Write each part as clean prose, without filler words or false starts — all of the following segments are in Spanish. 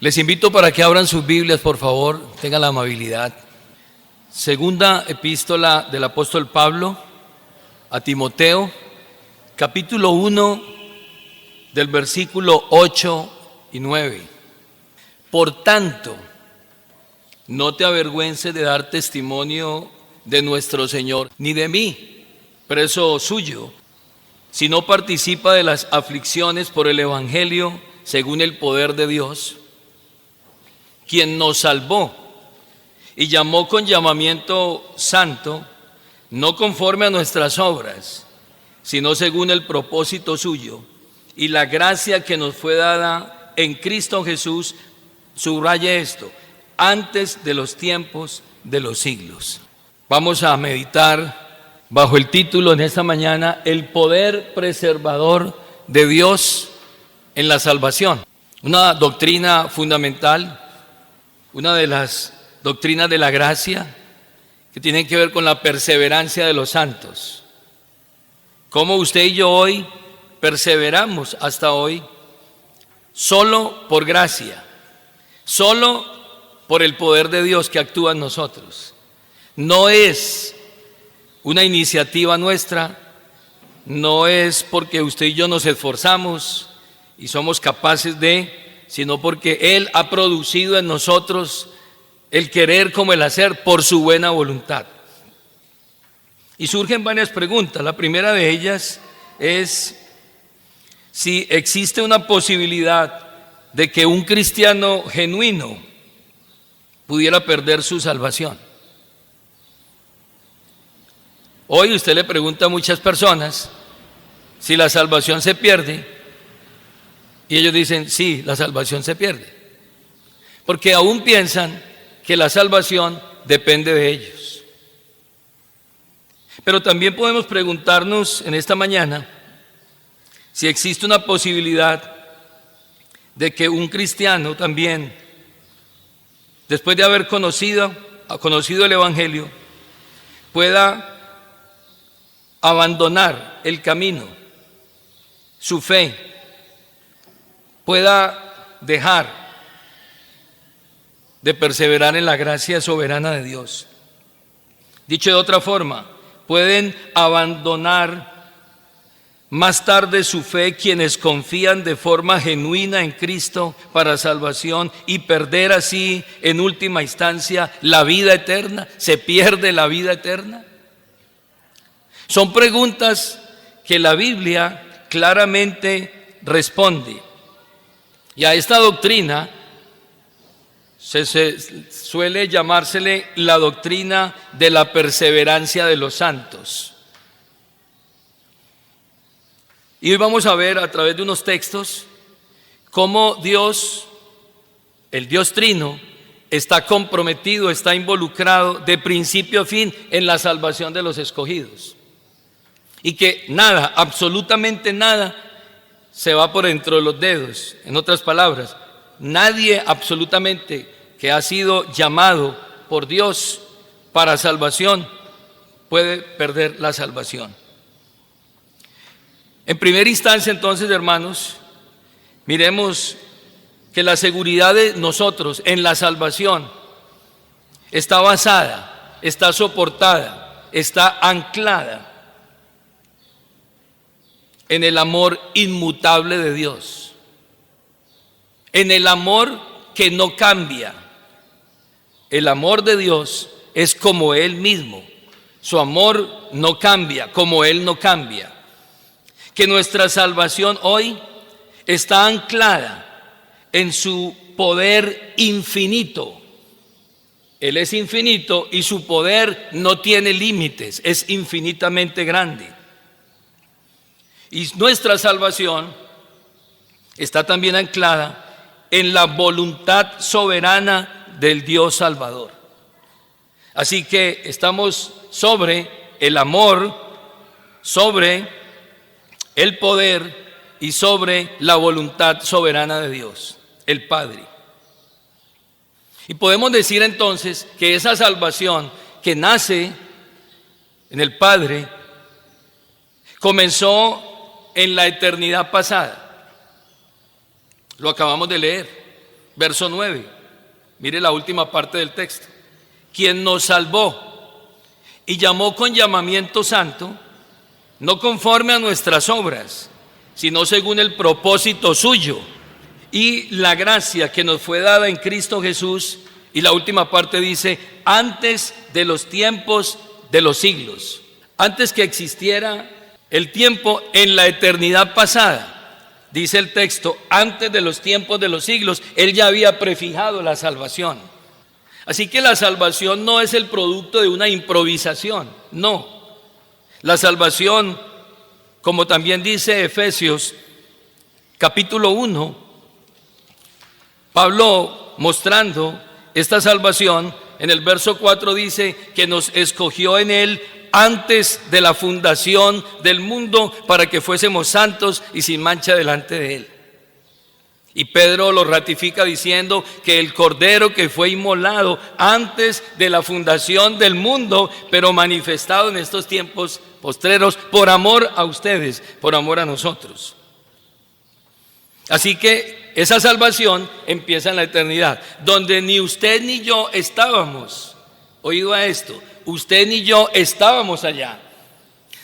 Les invito para que abran sus Biblias, por favor, tengan la amabilidad. Segunda epístola del apóstol Pablo a Timoteo, capítulo 1, del versículo 8 y 9. Por tanto, no te avergüences de dar testimonio de nuestro Señor, ni de mí, preso suyo, sino participa de las aflicciones por el Evangelio según el poder de Dios, quien nos salvó y llamó con llamamiento santo, no conforme a nuestras obras, sino según el propósito suyo y la gracia que nos fue dada en Cristo Jesús. Subraye esto: antes de los tiempos de los siglos. Vamos a meditar bajo el título en esta mañana: el poder preservador de Dios en la salvación. Una doctrina fundamental, una de las doctrinas de la gracia, que tienen que ver con la perseverancia de los santos. Cómo usted y yo hoy perseveramos hasta hoy solo por gracia, solo por el poder de Dios que actúa en nosotros. No es una iniciativa nuestra, no es porque usted y yo nos esforzamos y somos capaces de, sino porque Él ha producido en nosotros el querer como el hacer por su buena voluntad. Y surgen varias preguntas. La primera de ellas es si existe una posibilidad de que un cristiano genuino pudiera perder su salvación. Hoy usted le pregunta a muchas personas si la salvación se pierde, y ellos dicen, sí, la salvación se pierde, porque aún piensan que la salvación depende de ellos. Pero también podemos preguntarnos en esta mañana si existe una posibilidad de que un cristiano también, después de haber conocido el Evangelio, pueda abandonar el camino, su fe, pueda dejar de perseverar en la gracia soberana de Dios. Dicho de otra forma, pueden abandonar más tarde su fe quienes confían de forma genuina en Cristo para salvación y perder así en última instancia la vida eterna. ¿Se pierde la vida eterna? Son preguntas que la Biblia claramente responde. Y a esta doctrina se suele llamársele la doctrina de la perseverancia de los santos. Y hoy vamos a ver a través de unos textos cómo Dios, el Dios Trino, está comprometido, está involucrado de principio a fin en la salvación de los escogidos. Y que nada, absolutamente nada, se va por dentro de los dedos. En otras palabras, nadie absolutamente que ha sido llamado por Dios para salvación puede perder la salvación. En primera instancia, entonces, hermanos, miremos que la seguridad de nosotros en la salvación está basada, está soportada, está anclada en el amor inmutable de Dios, en el amor que no cambia. El amor de Dios es como Él mismo, su amor no cambia, como Él no cambia. Que nuestra salvación hoy está anclada en su poder infinito. Él es infinito y su poder no tiene límites, es infinitamente grande. Y nuestra salvación está también anclada en la voluntad soberana del Dios Salvador. Así que estamos sobre el amor, sobre el poder y sobre la voluntad soberana de Dios, el Padre. Y podemos decir entonces que esa salvación que nace en el Padre comenzó en la eternidad pasada. Lo acabamos de leer. Verso 9, mire la última parte del texto. Quien nos salvó y llamó con llamamiento santo, no conforme a nuestras obras, sino según el propósito suyo y la gracia que nos fue dada en Cristo Jesús. Y la última parte dice, antes de los tiempos de los siglos. Antes que existiera el tiempo, en la eternidad pasada, dice el texto, antes de los tiempos de los siglos, Él ya había prefijado la salvación. Así que la salvación no es el producto de una improvisación, no. La salvación, como también dice Efesios capítulo 1, Pablo mostrando esta salvación, en el verso 4 dice que nos escogió en Él antes de la fundación del mundo para que fuésemos santos y sin mancha delante de Él. Y Pedro lo ratifica diciendo que el Cordero que fue inmolado antes de la fundación del mundo, pero manifestado en estos tiempos postreros por amor a ustedes, por amor a nosotros. Así que esa salvación empieza en la eternidad, donde ni usted ni yo estábamos. Oído a esto, usted ni yo estábamos allá.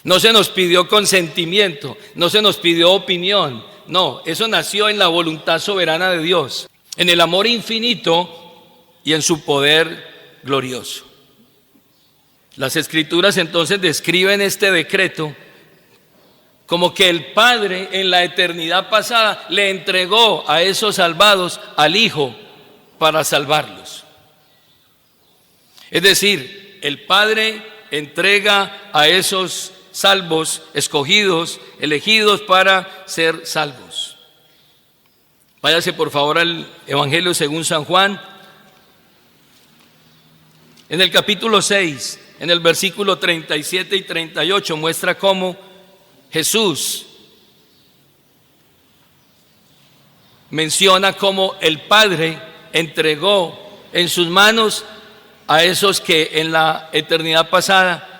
No se nos pidió consentimiento, no se nos pidió opinión. No, eso nació en la voluntad soberana de Dios, en el amor infinito y en su poder glorioso. Las Escrituras entonces describen este decreto como que el Padre en la eternidad pasada le entregó a esos salvados al Hijo para salvarlos. Es decir, el Padre entrega a esos salvos, escogidos, elegidos para ser salvos. Váyase por favor al Evangelio según San Juan. En el capítulo 6, en el versículo 37 y 38, muestra cómo Jesús menciona cómo el Padre entregó en sus manos a esos que en la eternidad pasada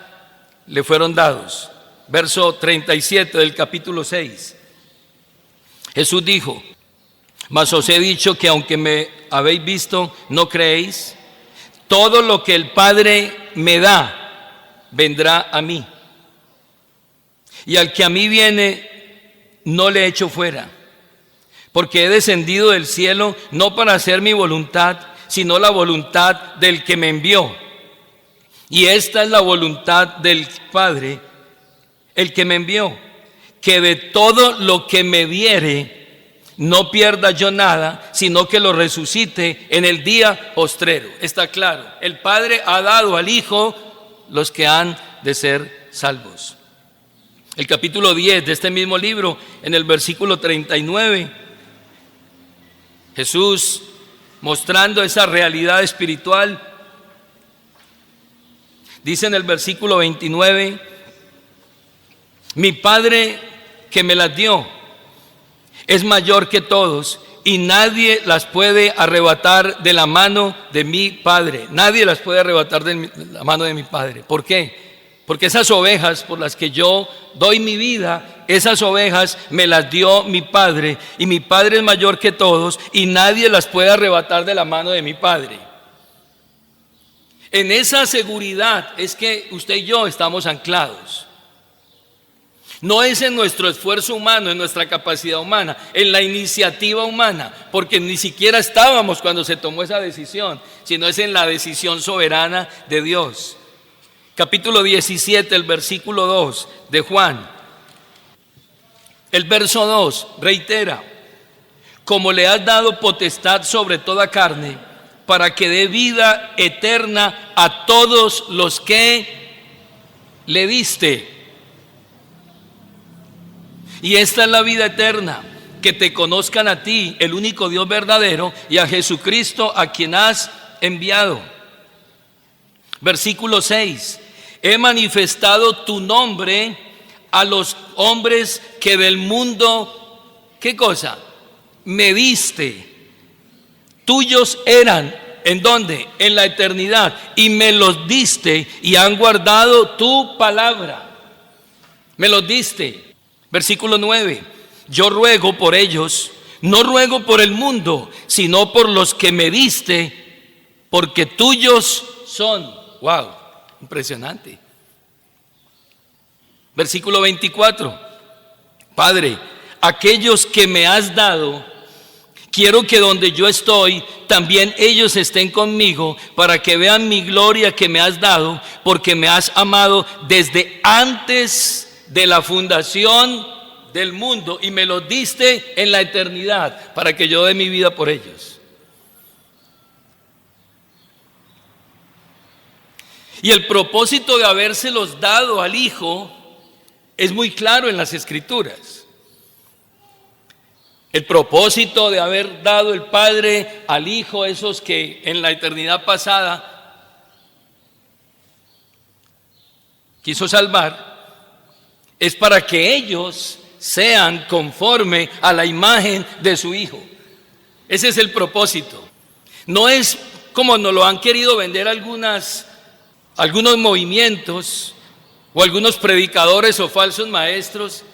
le fueron dados. Verso 37 del capítulo 6. Jesús dijo: mas os he dicho que aunque me habéis visto, no creéis. Todo lo que el Padre me da, vendrá a mí. Y al que a mí viene, no le echo fuera. Porque he descendido del cielo no para hacer mi voluntad, sino la voluntad del que me envió. Y esta es la voluntad del Padre, el que me envió, que de todo lo que me diere, no pierda yo nada, sino que lo resucite en el día postrero. Está claro, el Padre ha dado al Hijo los que han de ser salvos. El capítulo 10 de este mismo libro, en el versículo 39, Jesús, mostrando esa realidad espiritual, dice en el versículo 29, mi Padre que me las dio es mayor que todos y nadie las puede arrebatar de la mano de mi Padre. Nadie las puede arrebatar de la mano de mi Padre. ¿Por qué? Porque esas ovejas por las que yo doy mi vida, esas ovejas me las dio mi Padre, y mi Padre es mayor que todos y nadie las puede arrebatar de la mano de mi Padre. En esa seguridad es que usted y yo estamos anclados. No es en nuestro esfuerzo humano, en nuestra capacidad humana, en la iniciativa humana, porque ni siquiera estábamos cuando se tomó esa decisión, sino es en la decisión soberana de Dios. Capítulo 17, el versículo 2 de Juan. El verso 2 reitera: como le has dado potestad sobre toda carne, para que dé vida eterna a todos los que le diste. Y esta es la vida eterna, que te conozcan a ti, el único Dios verdadero, y a Jesucristo a quien has enviado. Versículo 6: he manifestado tu nombre a los hombres que del mundo, ¿qué cosa? Me diste. Tuyos eran, ¿en dónde? En la eternidad, y me los diste y han guardado tu palabra. Me los diste. Versículo 9: yo ruego por ellos no ruego por el mundo, sino por los que me diste, porque tuyos son. Wow, impresionante. Versículo 24. Padre, aquellos que me has dado, quiero que donde yo estoy, también ellos estén conmigo, para que vean mi gloria que me has dado, porque me has amado desde antes de la fundación del mundo y me los diste en la eternidad, para que yo dé mi vida por ellos. Y el propósito de habérselos dado al Hijo es muy claro en las Escrituras. El propósito de haber dado el Padre al Hijo, esos que en la eternidad pasada quiso salvar, es para que ellos sean conforme a la imagen de su Hijo. Ese es el propósito. No es como nos lo han querido vender algunos movimientos o algunos predicadores o falsos maestros,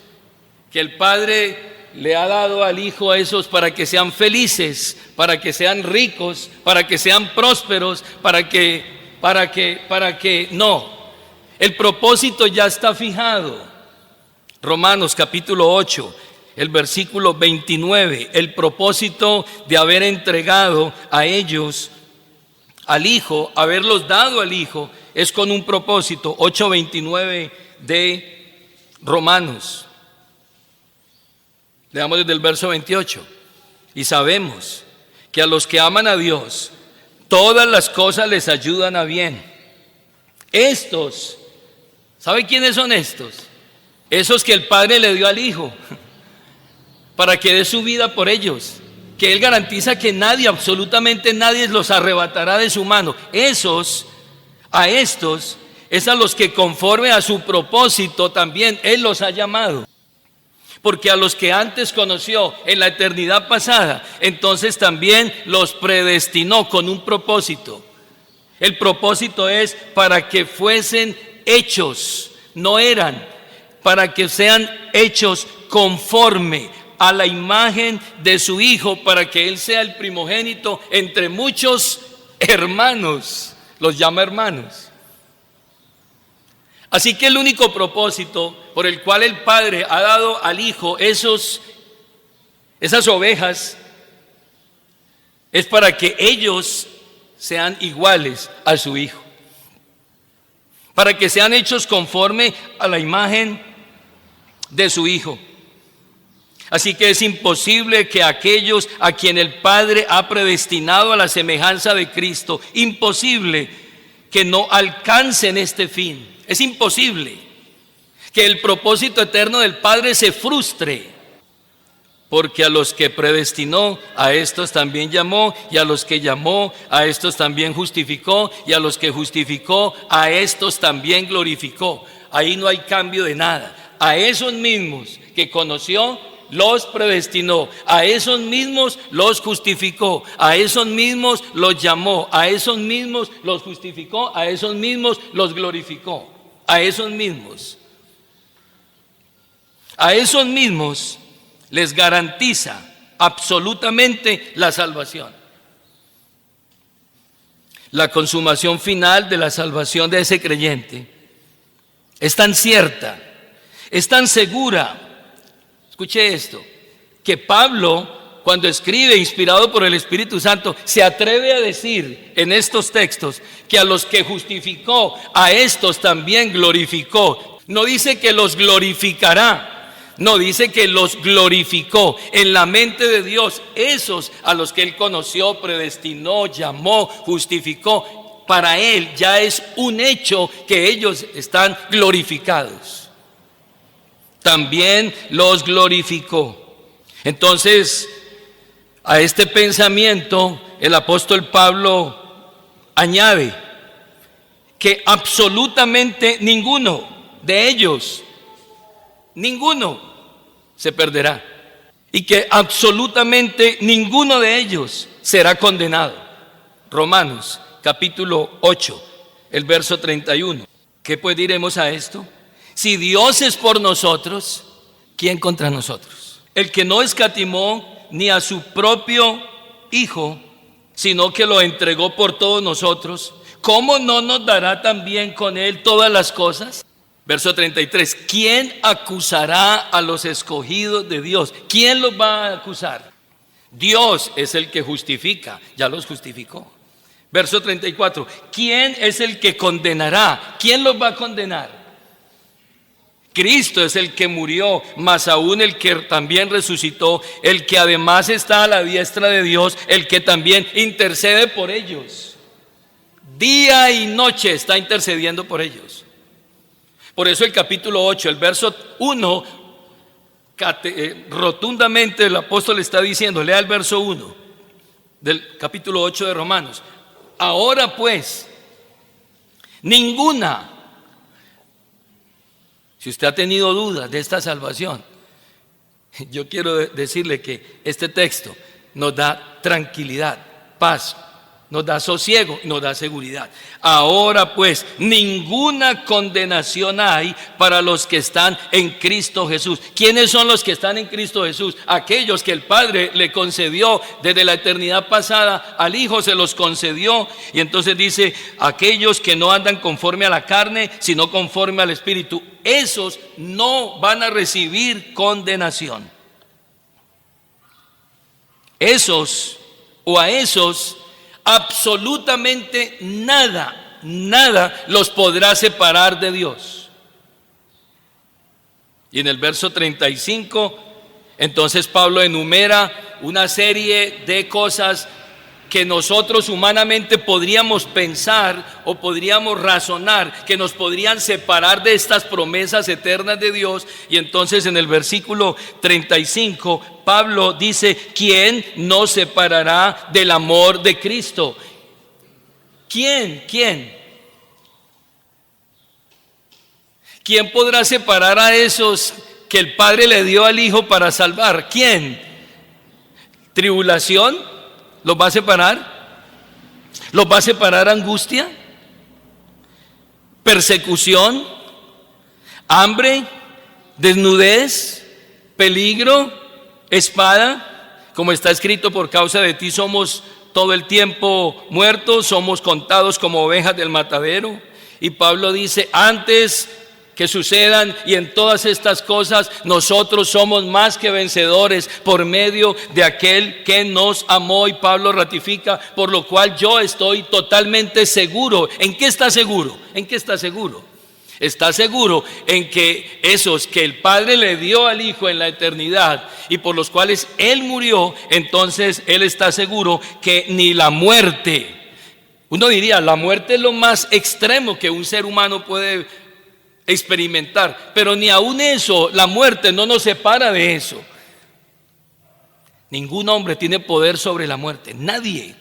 que el Padre le ha dado al Hijo a esos para que sean felices, para que sean ricos, para que sean prósperos, para que no. El propósito ya está fijado. Romanos capítulo 8, el versículo 29, el propósito de haber entregado a ellos al Hijo, haberlos dado al Hijo, es con un propósito. 8:29 de Romanos. Leamos desde el verso 28. Y sabemos que a los que aman a Dios, todas las cosas les ayudan a bien. Estos, ¿sabe quiénes son estos? Esos que el Padre le dio al Hijo, para que dé su vida por ellos, que Él garantiza que nadie, absolutamente nadie, los arrebatará de su mano. A estos es a los que conforme a su propósito también Él los ha llamado. Porque a los que antes conoció en la eternidad pasada, entonces también los predestinó con un propósito. El propósito es para que fuesen hechos, no eran, para que sean hechos conforme a la imagen de su Hijo, para que Él sea el primogénito entre muchos hermanos. Los llama hermanos. Así que el único propósito por el cual el Padre ha dado al Hijo esas ovejas es para que ellos sean iguales a su Hijo, para que sean hechos conforme a la imagen de su Hijo. Así que es imposible que aquellos a quien el Padre ha predestinado a la semejanza de Cristo, imposible que no alcancen este fin. Es imposible que el propósito eterno del Padre se frustre, porque a los que predestinó, a estos también llamó, y a los que llamó, a estos también justificó, y a los que justificó, a estos también glorificó. Ahí no hay cambio de nada. A esos mismos que conoció, los predestinó, a esos mismos los justificó, a esos mismos los llamó, a esos mismos los justificó, a esos mismos los glorificó, a esos mismos les garantiza absolutamente la salvación. La consumación final de la salvación de ese creyente es tan cierta, es tan segura. Escuche esto, que Pablo, cuando escribe inspirado por el Espíritu Santo, se atreve a decir en estos textos que a los que justificó, a estos también glorificó. No dice que los glorificará, no, dice que los glorificó en la mente de Dios. Esos a los que Él conoció, predestinó, llamó, justificó, para Él ya es un hecho que ellos están glorificados. También los glorificó. Entonces, a este pensamiento el apóstol Pablo añade que absolutamente ninguno de ellos, ninguno se perderá, y que absolutamente ninguno de ellos será condenado. Romanos capítulo 8, el verso 31. ¿Qué pues diremos a esto? Si Dios es por nosotros, ¿quién contra nosotros? El que no escatimó ni a su propio Hijo, sino que lo entregó por todos nosotros, ¿cómo no nos dará también con Él todas las cosas? Verso 33, ¿quién acusará a los escogidos de Dios? ¿Quién los va a acusar? Dios es el que justifica, ya los justificó. Verso 34, ¿quién es el que condenará? ¿Quién los va a condenar? Cristo es el que murió, más aún el que también resucitó, el que además está a la diestra de Dios, el que también intercede por ellos. Día y noche está intercediendo por ellos. Por eso el capítulo 8, el verso 1, rotundamente el apóstol está diciendo, lea el verso 1 del capítulo 8 de Romanos. Ahora pues, ninguna, si usted ha tenido dudas de esta salvación, yo quiero decirle que este texto nos da tranquilidad, paz, nos da sosiego, nos da seguridad. Ahora pues, ninguna condenación hay para los que están en Cristo Jesús. ¿Quiénes son los que están en Cristo Jesús? Aquellos que el Padre le concedió desde la eternidad pasada, al Hijo se los concedió. Y entonces dice, aquellos que no andan conforme a la carne, sino conforme al Espíritu, esos no van a recibir condenación. Esos o a esos absolutamente nada los podrá separar de Dios. Y en el verso 35, entonces Pablo enumera una serie de cosas que nosotros humanamente podríamos pensar o podríamos razonar que nos podrían separar de estas promesas eternas de Dios. Y entonces en el versículo 35 Pablo dice, ¿quién nos separará del amor de Cristo? ¿Quién? ¿Quién podrá separar a esos que el Padre le dio al Hijo para salvar? ¿Quién? ¿Tribulación? ¿Los va a separar? ¿Los va a separar angustia? ¿Persecución? ¿Hambre? ¿Desnudez? ¿Peligro? ¿Espada? Como está escrito, por causa de ti somos todo el tiempo muertos, somos contados como ovejas del matadero. Y Pablo dice, antes que sucedan y en todas estas cosas, nosotros somos más que vencedores por medio de aquel que nos amó. Y Pablo ratifica, por lo cual yo estoy totalmente seguro. ¿En qué está seguro? ¿En qué está seguro? Está seguro en que esos que el Padre le dio al Hijo en la eternidad y por los cuales Él murió, entonces Él está seguro que ni la muerte, uno diría, la muerte es lo más extremo que un ser humano puede experimentar, pero ni aún eso, la muerte no nos separa de eso. Ningún hombre tiene poder sobre la muerte, nadie.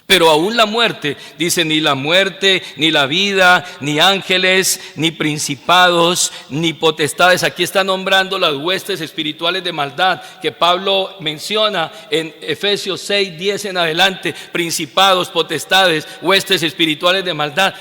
Pero aún la muerte, dice, ni la muerte, ni la vida, ni ángeles, ni principados, ni potestades. Aquí está nombrando las huestes espirituales de maldad que Pablo menciona en Efesios 6, 10 en adelante. Principados, potestades, huestes espirituales de maldad.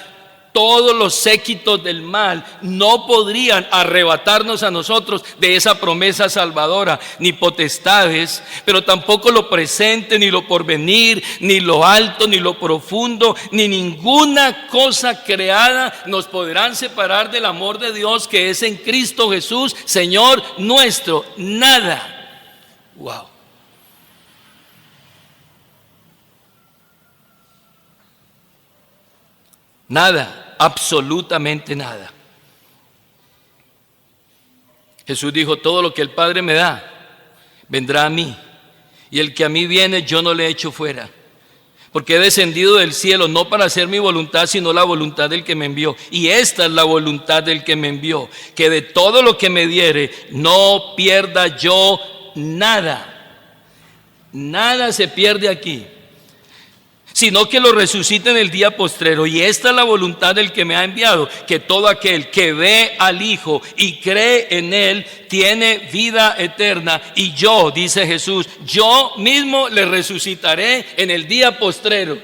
Todos los séquitos del mal no podrían arrebatarnos a nosotros de esa promesa salvadora, ni potestades, pero tampoco lo presente, ni lo porvenir, ni lo alto, ni lo profundo, ni ninguna cosa creada nos podrán separar del amor de Dios que es en Cristo Jesús, Señor nuestro. Nada. Wow. Nada, absolutamente nada. Jesús dijo, todo lo que el Padre me da, vendrá a mí. Y el que a mí viene, yo no le echo fuera. Porque he descendido del cielo, no para hacer mi voluntad, sino la voluntad del que me envió. Y esta es la voluntad del que me envió, que de todo lo que me diere, no pierda yo nada. Nada se pierde aquí, sino que lo resucite en el día postrero. Y esta es la voluntad del que me ha enviado, que todo aquel que ve al Hijo y cree en Él, tiene vida eterna. Y yo, dice Jesús, yo mismo le resucitaré en el día postrero.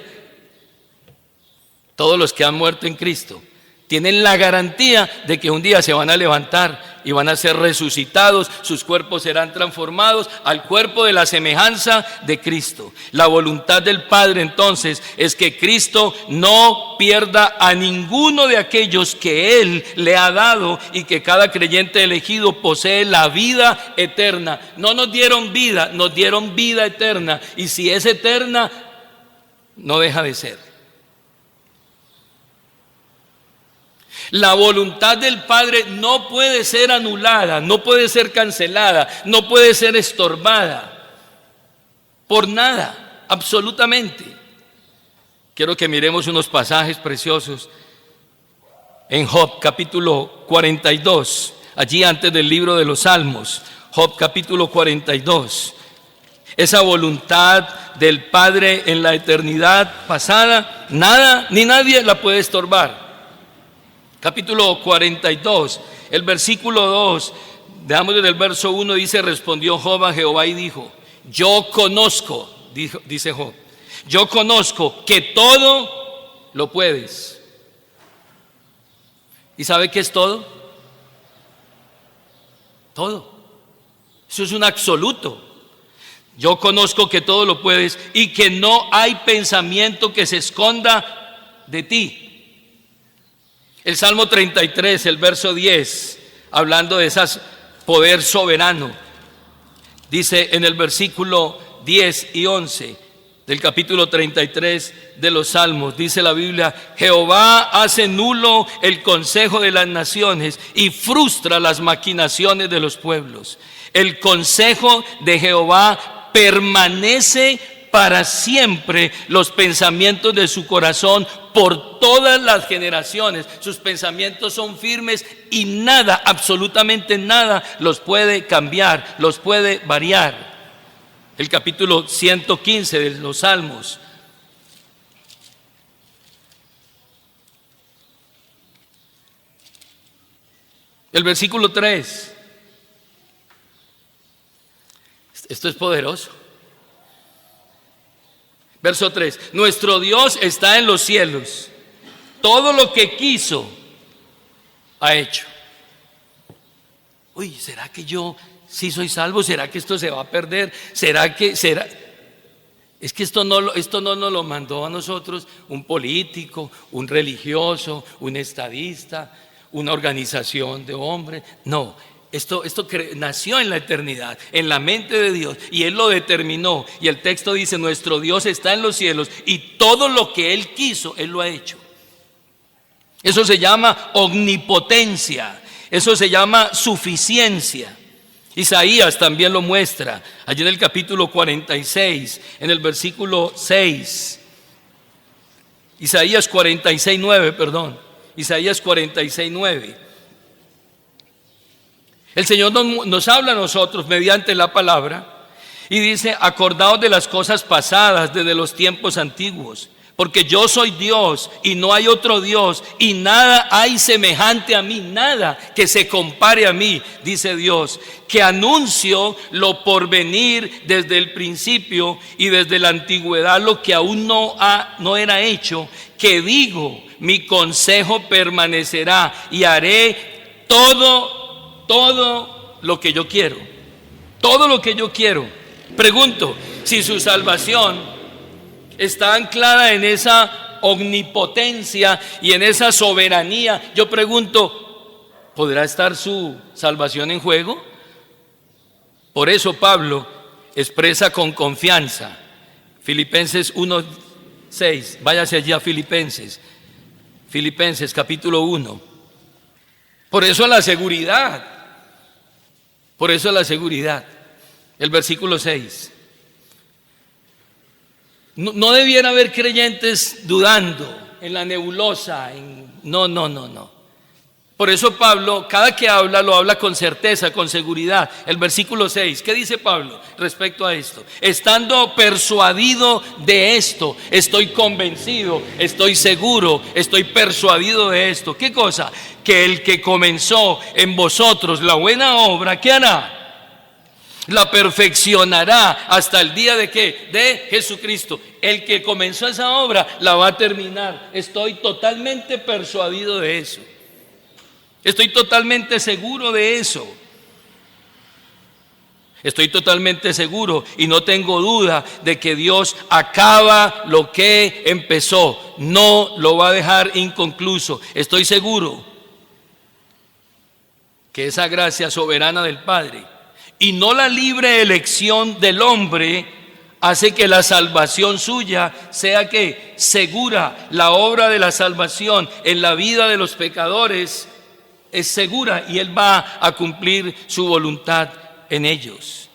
Todos los que han muerto en Cristo Tienen la garantía de que un día se van a levantar y van a ser resucitados, sus cuerpos serán transformados al cuerpo de la semejanza de Cristo. La voluntad del Padre entonces es que Cristo no pierda a ninguno de aquellos que Él le ha dado y que cada creyente elegido posee la vida eterna. No nos dieron vida, nos dieron vida eterna, y si es eterna, no deja de ser. La voluntad del Padre no puede ser anulada, no puede ser cancelada, no puede ser estorbada por nada, absolutamente. Quiero que miremos unos pasajes preciosos en Job capítulo 42, allí antes del libro de los Salmos. Job capítulo 42. Esa voluntad del Padre en la eternidad pasada, nada ni nadie la puede estorbar. Capítulo 42, el versículo 2, veamos desde el verso 1, dice: respondió Job a Jehová y dijo: yo conozco, dice Job, yo conozco que todo lo puedes. ¿Y sabe qué es todo? Todo. Eso es un absoluto. Yo conozco que todo lo puedes y que no hay pensamiento que se esconda de ti. El Salmo 33, el verso 10, hablando de ese poder soberano, dice en el versículo 10 y 11 del capítulo 33 de los Salmos, dice la Biblia: Jehová hace nulo el consejo de las naciones y frustra las maquinaciones de los pueblos. El consejo de Jehová permanece para siempre, los pensamientos de su corazón por todas las generaciones. Sus pensamientos son firmes y nada, absolutamente nada, los puede cambiar, los puede variar. El capítulo 115 de los Salmos. El versículo 3. Esto es poderoso. Verso 3: nuestro Dios está en los cielos, todo lo que quiso ha hecho. Uy, ¿será que yo sí soy salvo? ¿Será que esto se va a perder? ¿Será? Es que esto no nos lo mandó a nosotros un político, un religioso, un estadista, una organización de hombres. No. Esto nació en la eternidad, en la mente de Dios, y Él lo determinó. Y el texto dice: nuestro Dios está en los cielos y todo lo que Él quiso, Él lo ha hecho. Eso se llama omnipotencia, eso se llama suficiencia. Isaías también lo muestra, allí en el capítulo 46, en el versículo 6. Isaías 46:9. El Señor nos habla a nosotros mediante la palabra y dice: acordaos de las cosas pasadas desde los tiempos antiguos, porque yo soy Dios y no hay otro Dios, y nada hay semejante a mí, nada que se compare a mí, dice Dios, que anuncio lo por venir desde el principio y desde la antigüedad lo que aún no era hecho, que digo: mi consejo permanecerá y haré todo lo que yo quiero. Todo lo que yo quiero. Pregunto, si su salvación está anclada en esa omnipotencia y en esa soberanía, yo pregunto, ¿podrá estar su salvación en juego? Por eso Pablo expresa con confianza, Filipenses 1:6, váyase allí a Filipenses capítulo 1. Por eso la seguridad. El versículo 6. No debiera haber creyentes dudando en la nebulosa. No. Por eso Pablo, cada que habla, lo habla con certeza, con seguridad. El versículo 6, ¿qué dice Pablo respecto a esto? Estando persuadido de esto, estoy convencido, estoy seguro, estoy persuadido de esto. ¿Qué cosa? Que el que comenzó en vosotros la buena obra, ¿qué hará? la perfeccionará hasta el día ¿de qué? De Jesucristo. El que comenzó esa obra la va a terminar. Estoy totalmente persuadido de eso. Estoy totalmente seguro de eso. Estoy totalmente seguro y no tengo duda de que Dios acaba lo que empezó. No lo va a dejar inconcluso. Estoy seguro que esa gracia soberana del Padre y no la libre elección del hombre hace que la salvación suya sea que segura. La obra de la salvación en la vida de los pecadores es segura y Él va a cumplir su voluntad en ellos.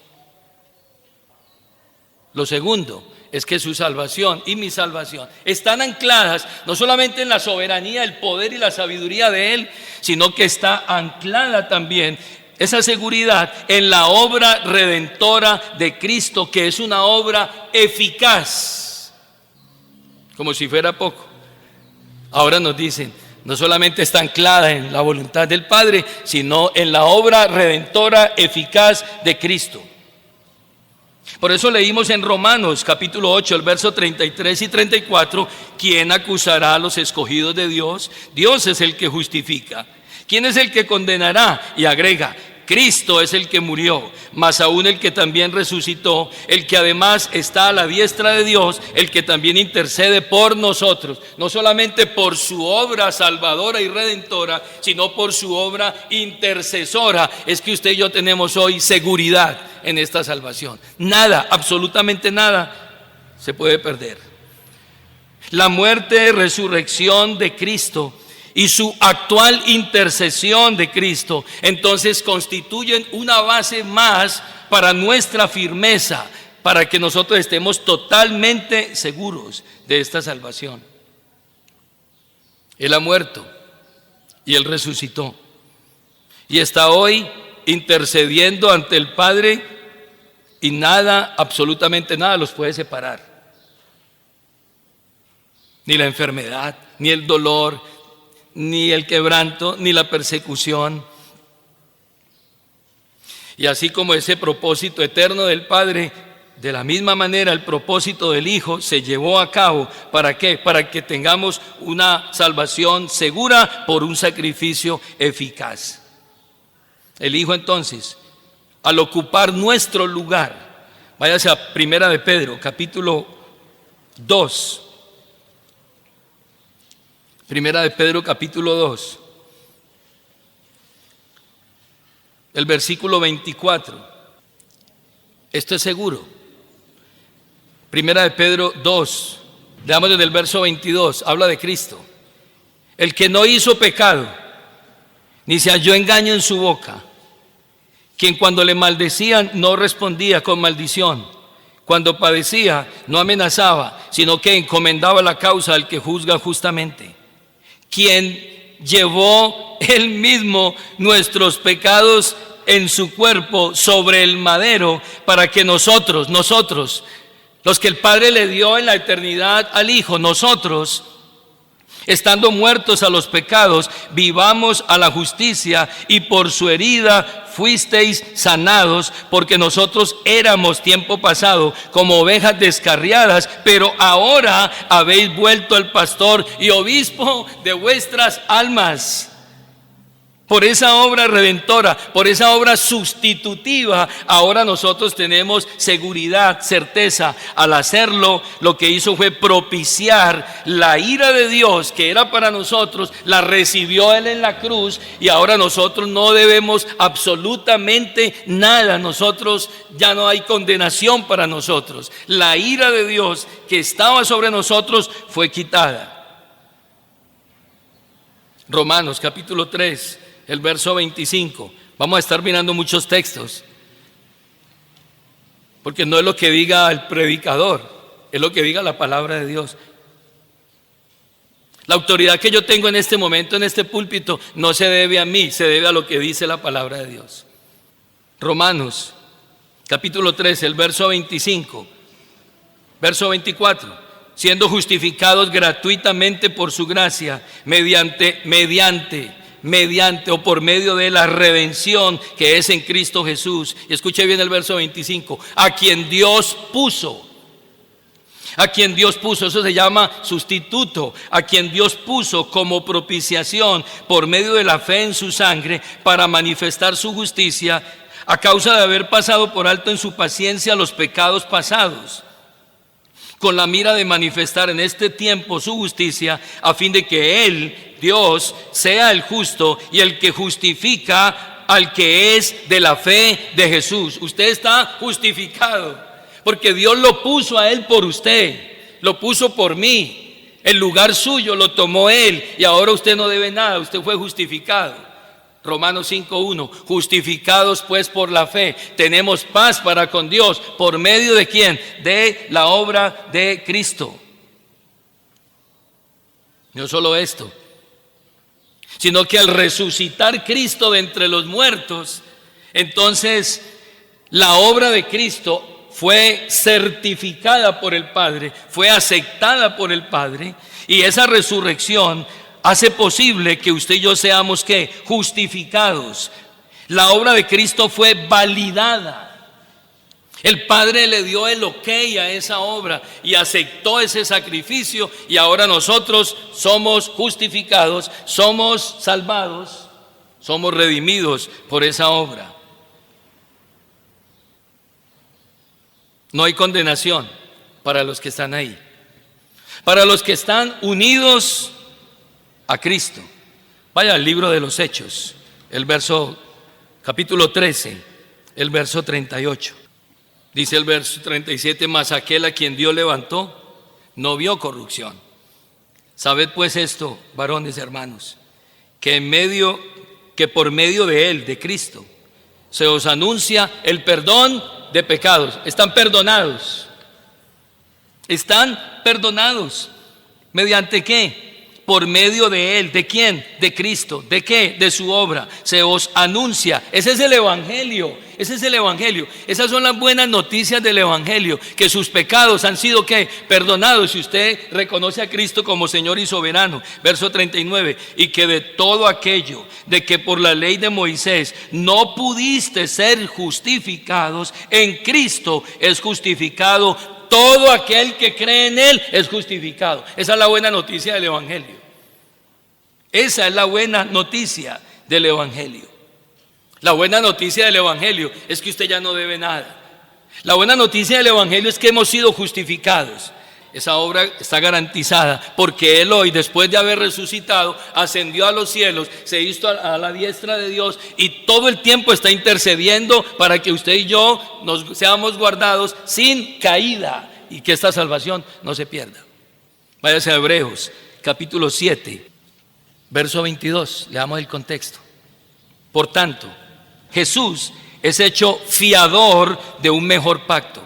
Lo segundo es que su salvación y mi salvación están ancladas no solamente en la soberanía, el poder y la sabiduría de Él, sino que está anclada también esa seguridad en la obra redentora de Cristo, que es una obra eficaz. Como si fuera poco, ahora nos dicen, no solamente está anclada en la voluntad del Padre, sino en la obra redentora eficaz de Cristo. Por eso leímos en Romanos capítulo 8, el verso 33 y 34, ¿quién acusará a los escogidos de Dios? Dios es el que justifica. ¿Quién es el que condenará? Y agrega, Cristo es el que murió, más aún el que también resucitó, el que además está a la diestra de Dios, el que también intercede por nosotros, no solamente por su obra salvadora y redentora, sino por su obra intercesora. Es que usted y yo tenemos hoy seguridad en esta salvación. Nada, absolutamente nada se puede perder. La muerte y resurrección de Cristo y su actual intercesión de Cristo, entonces constituyen una base más para nuestra firmeza, para que nosotros estemos totalmente seguros de esta salvación. Él ha muerto y Él resucitó y está hoy intercediendo ante el Padre y nada, absolutamente nada los puede separar. Ni la enfermedad, ni el dolor, ni el quebranto, ni la persecución. Y así como ese propósito eterno del Padre, de la misma manera el propósito del Hijo se llevó a cabo. ¿Para qué? Para que tengamos una salvación segura por un sacrificio eficaz. El Hijo entonces, al ocupar nuestro lugar, váyase a Primera de Pedro, capítulo 2. Primera de Pedro capítulo 2, el versículo 24. Esto es seguro. Primera de Pedro 2, leamos desde el verso 22, habla de Cristo. El que no hizo pecado, ni se halló engaño en su boca, quien cuando le maldecían no respondía con maldición, cuando padecía no amenazaba, sino que encomendaba la causa al que juzga justamente. Quien llevó él mismo nuestros pecados en su cuerpo sobre el madero, para que nosotros, los que el Padre le dio en la eternidad al Hijo, nosotros, estando muertos a los pecados, vivamos a la justicia, y por su herida fuisteis sanados, porque nosotros éramos tiempo pasado como ovejas descarriadas, pero ahora habéis vuelto al pastor y obispo de vuestras almas. Por esa obra redentora, por esa obra sustitutiva, ahora nosotros tenemos seguridad, certeza. Al hacerlo, lo que hizo fue propiciar la ira de Dios que era para nosotros, la recibió Él en la cruz, y ahora nosotros no debemos absolutamente nada. Nosotros ya no hay condenación para nosotros. La ira de Dios que estaba sobre nosotros fue quitada. Romanos capítulo 3. El verso 25. Vamos a estar mirando muchos textos, porque no es lo que diga el predicador, es lo que diga la palabra de Dios. La autoridad que yo tengo en este momento, en este púlpito, no se debe a mí, se debe a lo que dice la palabra de Dios. Romanos capítulo 3, el verso 25, verso 24. Siendo justificados gratuitamente por su gracia, mediante mediante o por medio de la redención que es en Cristo Jesús. Y escuche bien el verso 25, a quien Dios puso. A quien Dios puso, eso se llama sustituto, a quien Dios puso como propiciación por medio de la fe en su sangre para manifestar su justicia a causa de haber pasado por alto en su paciencia los pecados pasados, con la mira de manifestar en este tiempo su justicia, a fin de que Él, Dios, sea el justo y el que justifica al que es de la fe de Jesús. Usted está justificado porque Dios lo puso a Él por usted, lo puso por mí. El lugar suyo lo tomó Él y ahora usted no debe nada, usted fue justificado. Romanos 5:1, justificados pues por la fe, tenemos paz para con Dios, ¿por medio de quién? De la obra de Cristo. No solo esto, sino que al resucitar Cristo de entre los muertos, entonces la obra de Cristo fue certificada por el Padre, fue aceptada por el Padre, y esa resurrección hace posible que usted y yo seamos ¿qué? Justificados. La obra de Cristo fue validada. El Padre le dio el ok a esa obra y aceptó ese sacrificio, y ahora nosotros somos justificados, somos salvados, somos redimidos por esa obra. No hay condenación para los que están ahí, para los que están unidos a Cristo. Vaya al libro de los Hechos, capítulo 13, el verso 38. Dice el verso 37, mas aquel a quien Dios levantó no vio corrupción. Sabed pues esto, varones hermanos, que por medio de Él, de Cristo, se os anuncia el perdón de pecados. Están perdonados. Están perdonados. ¿Mediante qué? Por medio de Él. ¿De quién? De Cristo. ¿De qué? De su obra. Se os anuncia. Ese es el Evangelio. Ese es el Evangelio. Esas son las buenas noticias del Evangelio. Que sus pecados han sido ¿qué? Perdonados. Si usted reconoce a Cristo como Señor y soberano. Verso 39. Y que de todo aquello de que por la ley de Moisés no pudiste ser justificados, en Cristo es justificado. Todo aquel que cree en Él es justificado. Esa es la buena noticia del Evangelio. Esa es la buena noticia del Evangelio. La buena noticia del Evangelio es que usted ya no debe nada. La buena noticia del Evangelio es que hemos sido justificados. Esa obra está garantizada porque Él hoy, después de haber resucitado, ascendió a los cielos, se hizo a la diestra de Dios y todo el tiempo está intercediendo para que usted y yo nos seamos guardados sin caída y que esta salvación no se pierda. Váyase a Hebreos, capítulo 7, verso 22, leamos el contexto. Por tanto, Jesús es hecho fiador de un mejor pacto.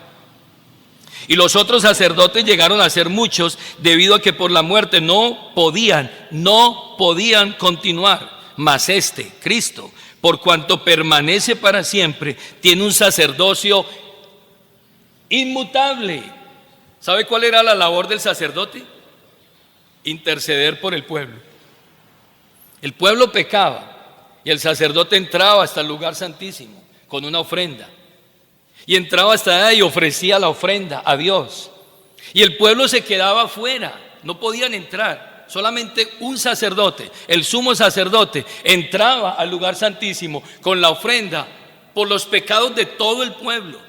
Y los otros sacerdotes llegaron a ser muchos debido a que por la muerte no podían continuar. Mas Cristo, por cuanto permanece para siempre, tiene un sacerdocio inmutable. ¿Sabe cuál era la labor del sacerdote? Interceder por el pueblo. El pueblo pecaba y el sacerdote entraba hasta el lugar santísimo con una ofrenda. Y entraba hasta allá y ofrecía la ofrenda a Dios. Y el pueblo se quedaba afuera, no podían entrar. Solamente un sacerdote, el sumo sacerdote, entraba al lugar santísimo con la ofrenda por los pecados de todo el pueblo.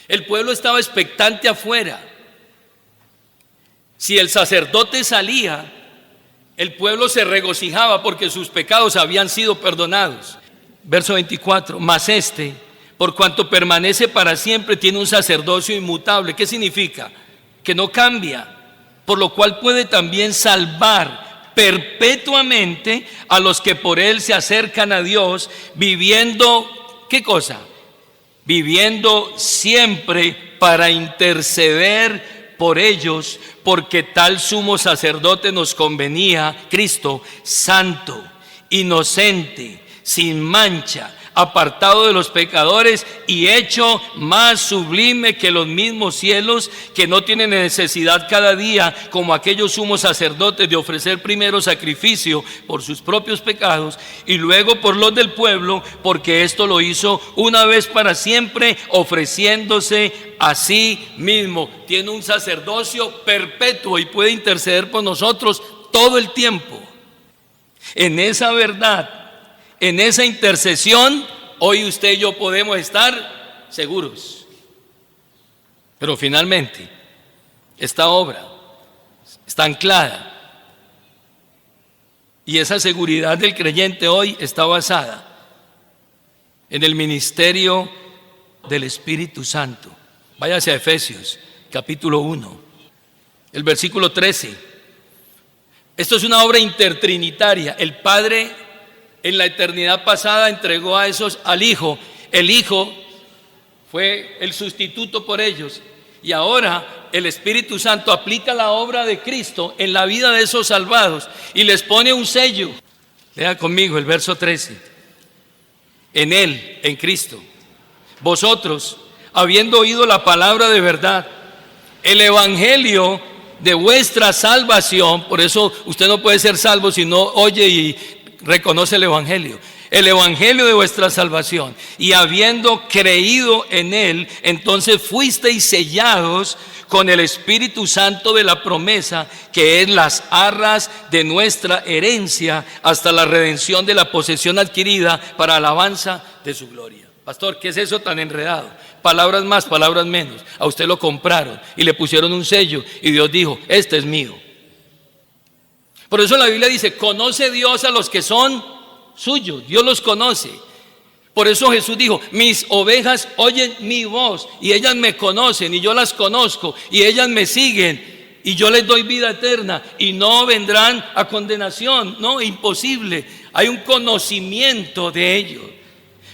El pueblo estaba expectante afuera. Si el sacerdote salía, el pueblo se regocijaba porque sus pecados habían sido perdonados. Verso 24, mas por cuanto permanece para siempre, tiene un sacerdocio inmutable. ¿Qué significa? Que no cambia, por lo cual puede también salvar perpetuamente a los que por Él se acercan a Dios, viviendo, ¿qué cosa? Viviendo siempre para interceder por ellos, porque tal sumo sacerdote nos convenía, Cristo, santo, inocente, sin mancha, apartado de los pecadores y hecho más sublime que los mismos cielos, que no tiene necesidad cada día, como aquellos sumos sacerdotes, de ofrecer primero sacrificio por sus propios pecados y luego por los del pueblo, porque esto lo hizo una vez para siempre, ofreciéndose a sí mismo. Tiene un sacerdocio perpetuo y puede interceder por nosotros todo el tiempo. En esa verdad, en esa intercesión, hoy usted y yo podemos estar seguros. Pero finalmente, esta obra está anclada, y esa seguridad del creyente hoy está basada en el ministerio del Espíritu Santo. Váyase a Efesios, capítulo 1, el versículo 13. Esto es una obra intertrinitaria. El Padre en la eternidad pasada entregó a esos al Hijo. El Hijo fue el sustituto por ellos. Y ahora el Espíritu Santo aplica la obra de Cristo en la vida de esos salvados y les pone un sello. Lea conmigo el verso 13. En Él, en Cristo, vosotros, habiendo oído la palabra de verdad, el evangelio de vuestra salvación. Por eso usted no puede ser salvo si no oye y reconoce el evangelio de vuestra salvación, y habiendo creído en él, entonces fuisteis sellados con el Espíritu Santo de la promesa, que es las arras de nuestra herencia, hasta la redención de la posesión adquirida para alabanza de su gloria. Pastor, ¿qué es eso tan enredado? Palabras más, palabras menos. A usted lo compraron y le pusieron un sello y Dios dijo: este es mío. Por eso la Biblia dice: conoce Dios a los que son suyos. Dios los conoce. Por eso Jesús dijo: mis ovejas oyen mi voz y ellas me conocen y yo las conozco y ellas me siguen y yo les doy vida eterna y no vendrán a condenación. No, imposible. Hay un conocimiento de ellos.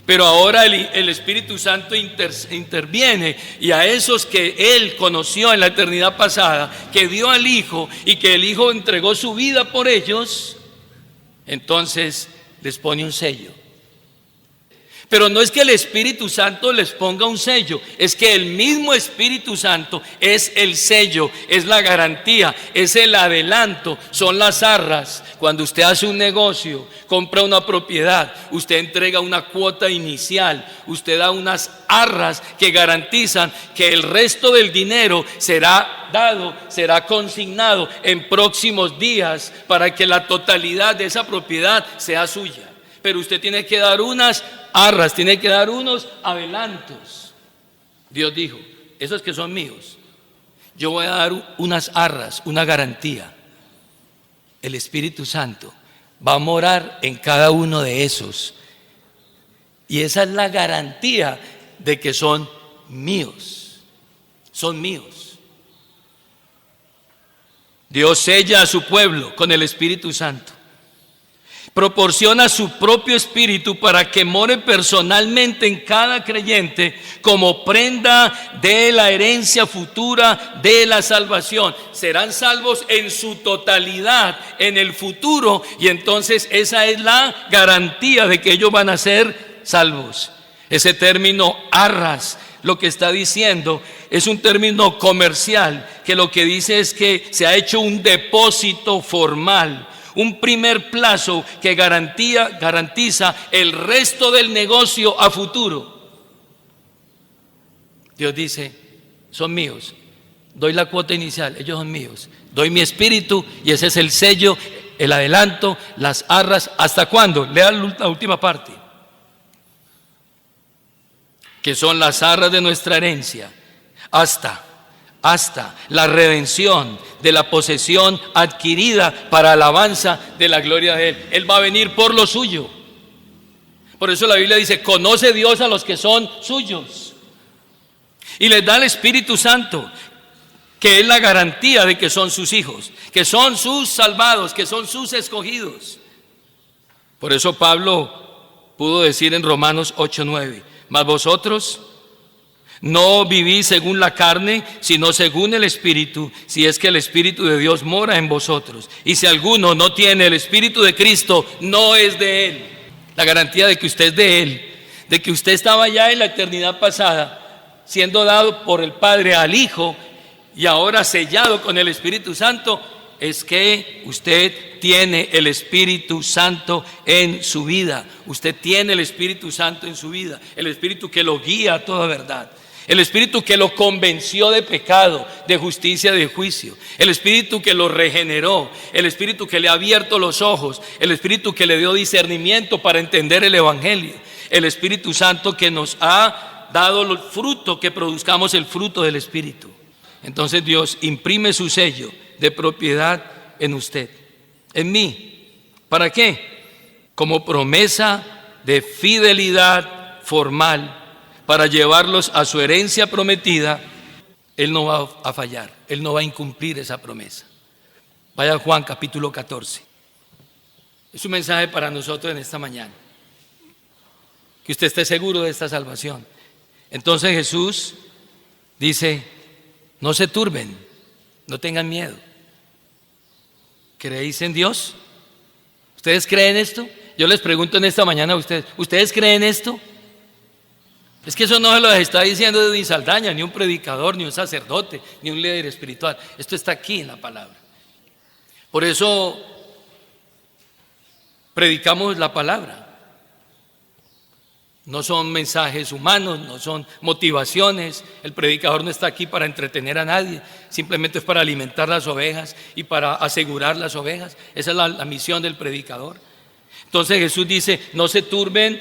Pero ahora el Espíritu Santo interviene, y a esos que Él conoció en la eternidad pasada, que dio al Hijo y que el Hijo entregó su vida por ellos, entonces les pone un sello. Pero no es que el Espíritu Santo les ponga un sello, es que el mismo Espíritu Santo es el sello, es la garantía, es el adelanto, son las arras. Cuando usted hace un negocio, compra una propiedad, usted entrega una cuota inicial, usted da unas arras que garantizan que el resto del dinero será dado, será consignado en próximos días para que la totalidad de esa propiedad sea suya. Pero usted tiene que dar unas arras, tiene que dar unos adelantos. Dios dijo: esos que son míos, yo voy a dar unas arras, una garantía. El Espíritu Santo va a morar en cada uno de esos, y esa es la garantía de que son míos. Son míos. Dios sella a su pueblo con el Espíritu Santo. Proporciona su propio Espíritu para que more personalmente en cada creyente como prenda de la herencia futura de la salvación. Serán salvos en su totalidad en el futuro, y entonces esa es la garantía de que ellos van a ser salvos. Ese término arras, lo que está diciendo es un término comercial, que lo que dice es que se ha hecho un depósito formal, un primer plazo que garantiza el resto del negocio a futuro. Dios dice: son míos, doy la cuota inicial, ellos son míos, doy mi espíritu, y ese es el sello, el adelanto, las arras. ¿Hasta cuándo? Lea la última parte, que son las arras de nuestra herencia, hasta la redención de la posesión adquirida para alabanza de la gloria de Él. Él va a venir por lo suyo. Por eso la Biblia dice: conoce Dios a los que son suyos, y les da el Espíritu Santo, que es la garantía de que son sus hijos, que son sus salvados, que son sus escogidos. Por eso Pablo pudo decir en Romanos 8:9: mas vosotros no vivís según la carne, sino según el Espíritu, si es que el Espíritu de Dios mora en vosotros. Y si alguno no tiene el Espíritu de Cristo, no es de Él. La garantía de que usted es de Él, de que usted estaba ya en la eternidad pasada, siendo dado por el Padre al Hijo y ahora sellado con el Espíritu Santo, es que usted tiene el Espíritu Santo en su vida. Usted tiene el Espíritu Santo en su vida, el Espíritu que lo guía a toda verdad, el Espíritu que lo convenció de pecado, de justicia, de juicio, el Espíritu que lo regeneró, el Espíritu que le ha abierto los ojos, el Espíritu que le dio discernimiento para entender el Evangelio, el Espíritu Santo que nos ha dado el fruto, que produzcamos el fruto del Espíritu. Entonces Dios imprime su sello de propiedad en usted, en mí. ¿Para qué? Como promesa de fidelidad formal para llevarlos a su herencia prometida. Él no va a fallar, Él no va a incumplir esa promesa. Vaya a Juan capítulo 14. Es un mensaje para nosotros en esta mañana, que usted esté seguro de esta salvación. Entonces Jesús dice: no se turben, no tengan miedo. ¿Creéis en Dios? ¿Ustedes creen esto? Yo les pregunto en esta mañana a ustedes: ¿ustedes creen esto? Es que eso no se lo está diciendo Edwin Saldaña, ni un predicador, ni un sacerdote, ni un líder espiritual. Esto está aquí en la palabra. Por eso predicamos la palabra. No son mensajes humanos, no son motivaciones. El predicador no está aquí para entretener a nadie, simplemente es para alimentar las ovejas y para asegurar las ovejas. Esa es la misión del predicador. Entonces Jesús dice: no se turben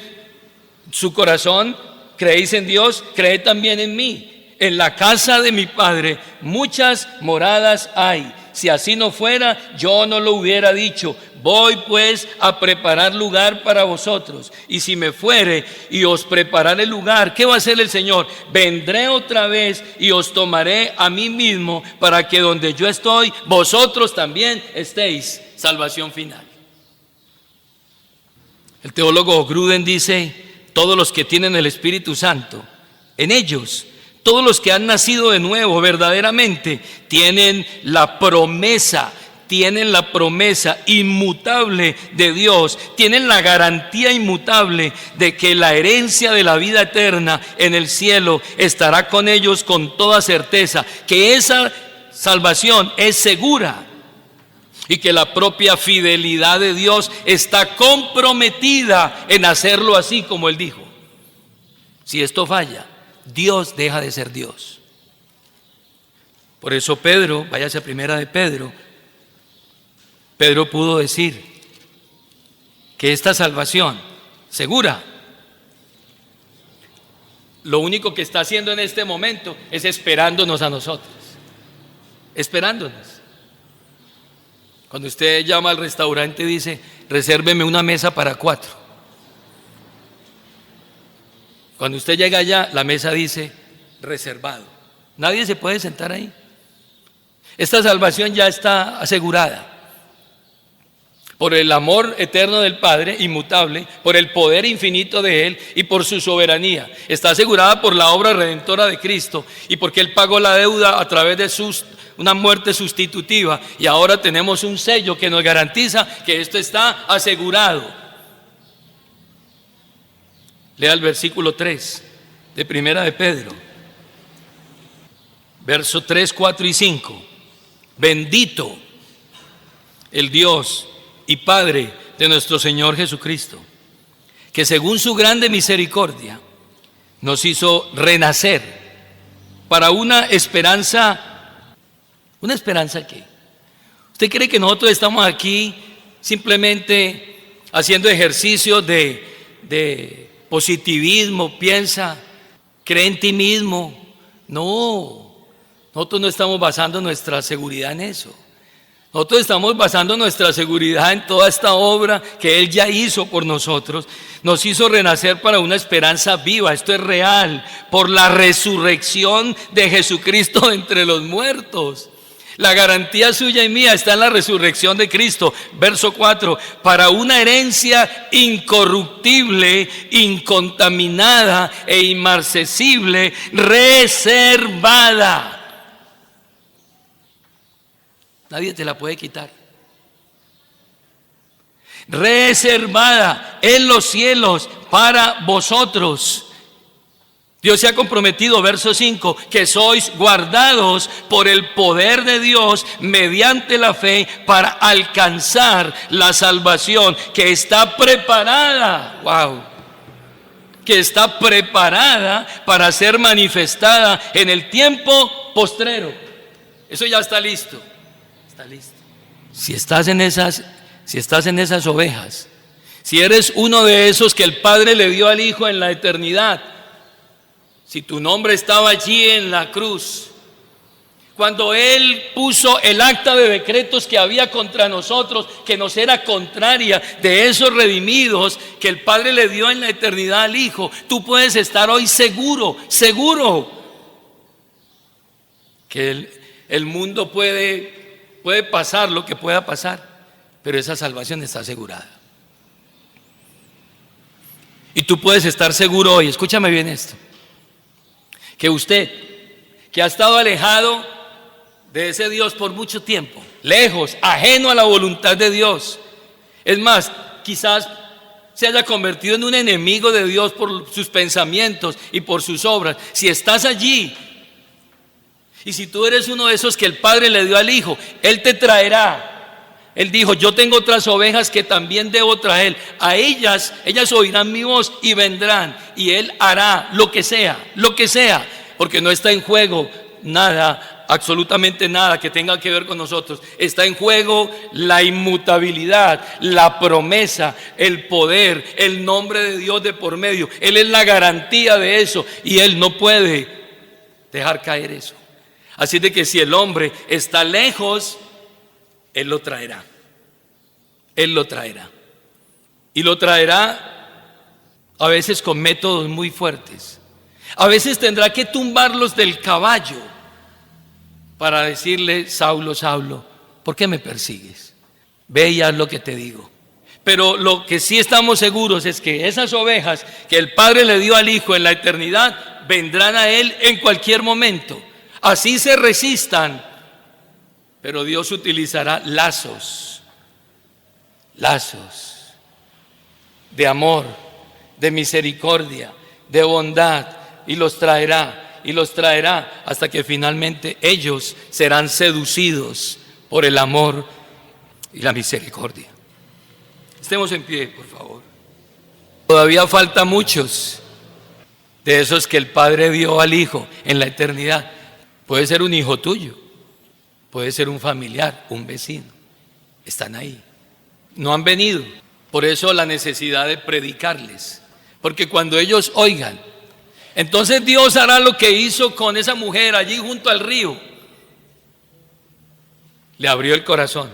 su corazón, creéis en Dios, creed también en mí. En la casa de mi Padre muchas moradas hay. Si así no fuera, yo no lo hubiera dicho. Voy pues a preparar lugar para vosotros. Y si me fuere y os prepararé el lugar, ¿qué va a hacer el Señor? Vendré otra vez y os tomaré a mí mismo, para que donde yo estoy, vosotros también estéis. Salvación final. El teólogo Gruden dice: todos los que tienen el Espíritu Santo en ellos, todos los que han nacido de nuevo verdaderamente, tienen la promesa inmutable de Dios, tienen la garantía inmutable de que la herencia de la vida eterna en el cielo estará con ellos con toda certeza, que esa salvación es segura y que la propia fidelidad de Dios está comprometida en hacerlo así como Él dijo. Si esto falla, Dios deja de ser Dios. Por eso Pedro, váyase a primera de Pedro, Pedro pudo decir que esta salvación segura, lo único que está haciendo en este momento es esperándonos a nosotros, esperándonos. Cuando usted llama al restaurante y dice: resérveme una mesa para 4. Cuando usted llega allá, la mesa dice: reservado. Nadie se puede sentar ahí. Esta salvación ya está asegurada por el amor eterno del Padre, inmutable, por el poder infinito de Él y por su soberanía. Está asegurada por la obra redentora de Cristo y porque Él pagó la deuda a través de una muerte sustitutiva, y ahora tenemos un sello que nos garantiza que esto está asegurado. Lea el versículo 3 de primera de Pedro, verso 3, 4 y 5. Bendito el Dios y Padre de nuestro Señor Jesucristo, que según su grande misericordia nos hizo renacer para una esperanza. ¿Una esperanza qué? ¿Usted cree que nosotros estamos aquí simplemente haciendo ejercicios de positivismo? Piensa, cree en ti mismo. No, nosotros no estamos basando nuestra seguridad en eso. Nosotros estamos basando nuestra seguridad en toda esta obra que Él ya hizo por nosotros. Nos hizo renacer para una esperanza viva. Esto es real, por la resurrección de Jesucristo entre los muertos. La garantía suya y mía está en la resurrección de Cristo. Verso 4, para una herencia incorruptible, incontaminada e inmarcesible, reservada. Nadie te la puede quitar. reservada en los cielos para vosotros. Dios se ha comprometido, verso 5, que sois guardados por el poder de Dios mediante la fe para alcanzar la salvación que está preparada. Wow. Que está preparada para ser manifestada en el tiempo postrero. Eso ya está listo. Está listo. Si estás en esas ovejas, si eres uno de esos que el Padre le dio al Hijo en la eternidad, si tu nombre estaba allí en la cruz, cuando Él puso el acta de decretos que había contra nosotros, que nos era contraria, de esos redimidos que el Padre le dio en la eternidad al Hijo, tú puedes estar hoy seguro que el mundo puede pasar lo que pueda pasar, pero esa salvación está asegurada. Y tú puedes estar seguro hoy, escúchame bien esto, que usted, que ha estado alejado de ese Dios por mucho tiempo, lejos, ajeno a la voluntad de Dios, es más, quizás se haya convertido en un enemigo de Dios por sus pensamientos y por sus obras. Si estás allí, y si tú eres uno de esos que el Padre le dio al Hijo, Él te traerá. Él dijo, yo tengo otras ovejas que también debo traer. A ellas oirán mi voz y vendrán. Y Él hará lo que sea, porque no está en juego nada, absolutamente nada que tenga que ver con nosotros. Está en juego la inmutabilidad, la promesa, el poder, el nombre de Dios de por medio. Él es la garantía de eso y Él no puede dejar caer eso. Así de que si el hombre está lejos, Él lo traerá. Él lo traerá. Y lo traerá a veces con métodos muy fuertes. A veces tendrá que tumbarlos del caballo para decirle, Saulo, Saulo, ¿por qué me persigues? Ve y haz lo que te digo. Pero lo que sí estamos seguros es que esas ovejas que el Padre le dio al Hijo en la eternidad vendrán a Él en cualquier momento. Así se resistan, pero Dios utilizará lazos de amor, de misericordia, de bondad, y los traerá hasta que finalmente ellos serán seducidos por el amor y la misericordia. Estemos en pie, por favor. Todavía falta muchos de esos que el Padre dio al Hijo en la eternidad. Puede ser un hijo tuyo, puede ser un familiar, un vecino. Están ahí. No han venido. Por eso la necesidad de predicarles. Porque cuando ellos oigan, entonces Dios hará lo que hizo con esa mujer allí junto al río. Le abrió el corazón.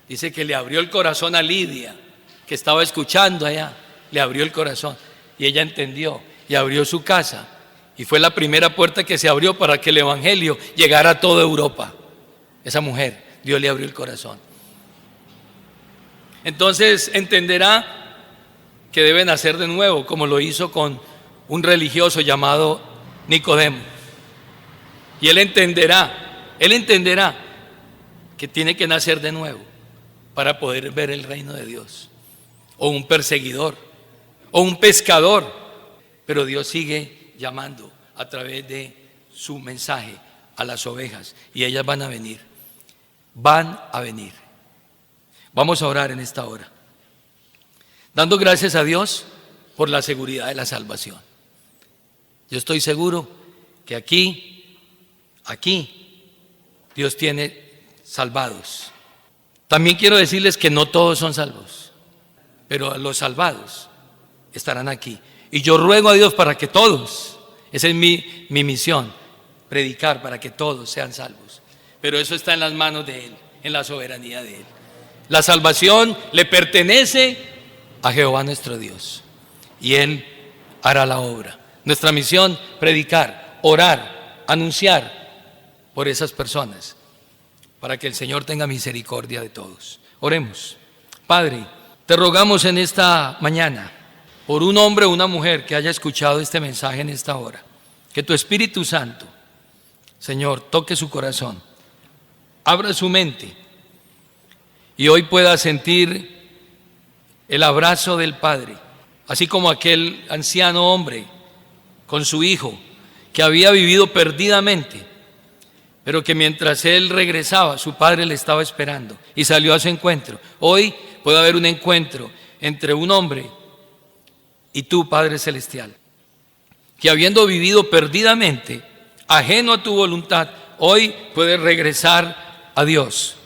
Dice que le abrió el corazón a Lidia, que estaba escuchando allá. Le abrió el corazón y ella entendió y abrió su casa. Y fue la primera puerta que se abrió para que el evangelio llegara a toda Europa. Esa mujer, Dios le abrió el corazón. Entonces entenderá que debe nacer de nuevo, como lo hizo con un religioso llamado Nicodemo. Y él entenderá que tiene que nacer de nuevo para poder ver el reino de Dios. O un perseguidor, o un pescador, pero Dios sigue llamando a través de su mensaje a las ovejas y ellas van a venir. Vamos a orar en esta hora, dando gracias a Dios por la seguridad de la salvación. Yo estoy seguro que aquí Dios tiene salvados. También quiero decirles que no todos son salvos, pero los salvados estarán aquí. Y yo ruego a Dios para que todos, esa es mi misión, predicar para que todos sean salvos. Pero eso está en las manos de Él, en la soberanía de Él. La salvación le pertenece a Jehová nuestro Dios y Él hará la obra. Nuestra misión, predicar, orar, anunciar por esas personas para que el Señor tenga misericordia de todos. Oremos. Padre, te rogamos en esta mañana por un hombre o una mujer que haya escuchado este mensaje en esta hora, que tu Espíritu Santo, Señor, toque su corazón, abra su mente y hoy pueda sentir el abrazo del Padre, así como aquel anciano hombre con su hijo que había vivido perdidamente, pero que mientras él regresaba, su padre le estaba esperando y salió a su encuentro. Hoy puede haber un encuentro entre un hombre y tu Padre Celestial, que habiendo vivido perdidamente, ajeno a tu voluntad, hoy puede regresar a Dios.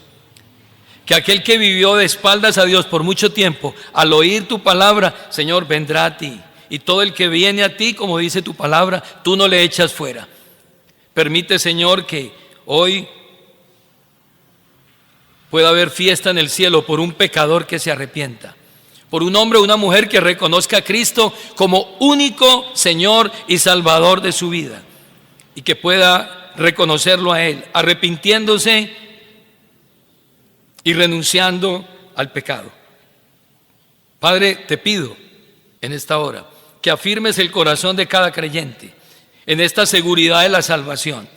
Que aquel que vivió de espaldas a Dios por mucho tiempo, al oír tu palabra, Señor, vendrá a ti. Y todo el que viene a ti, como dice tu palabra, tú no le echas fuera. Permite, Señor, que hoy pueda haber fiesta en el cielo por un pecador que se arrepienta, por un hombre o una mujer que reconozca a Cristo como único Señor y Salvador de su vida, y que pueda reconocerlo a Él, arrepintiéndose y renunciando al pecado. Padre, te pido en esta hora que afirmes el corazón de cada creyente en esta seguridad de la salvación,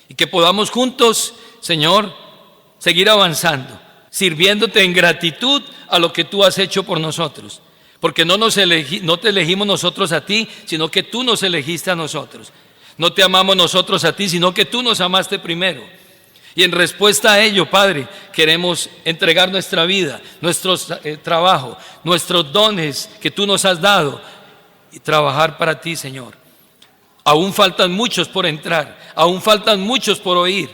y que podamos juntos, Señor, seguir avanzando, sirviéndote en gratitud a lo que tú has hecho por nosotros, porque no te elegimos nosotros a ti, sino que tú nos elegiste a nosotros. No te amamos nosotros a ti, sino que tú nos amaste primero. Y en respuesta a ello, Padre, queremos entregar nuestra vida, nuestro trabajo, nuestros dones que tú nos has dado y trabajar para ti, Señor. Aún faltan muchos por entrar, aún faltan muchos por oír.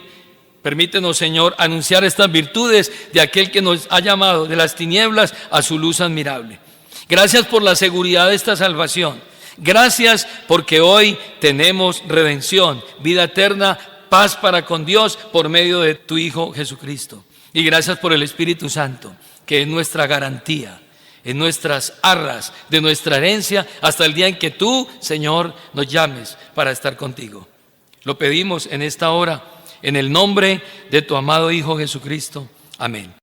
Permítenos, Señor, anunciar estas virtudes de aquel que nos ha llamado de las tinieblas a su luz admirable. Gracias por la seguridad de esta salvación. Gracias porque hoy tenemos redención, vida eterna, paz para con Dios por medio de tu Hijo Jesucristo. Y gracias por el Espíritu Santo, que es nuestra garantía, en nuestras arras de nuestra herencia, hasta el día en que tú, Señor, nos llames para estar contigo. Lo pedimos en esta hora, en el nombre de tu amado Hijo Jesucristo. Amén.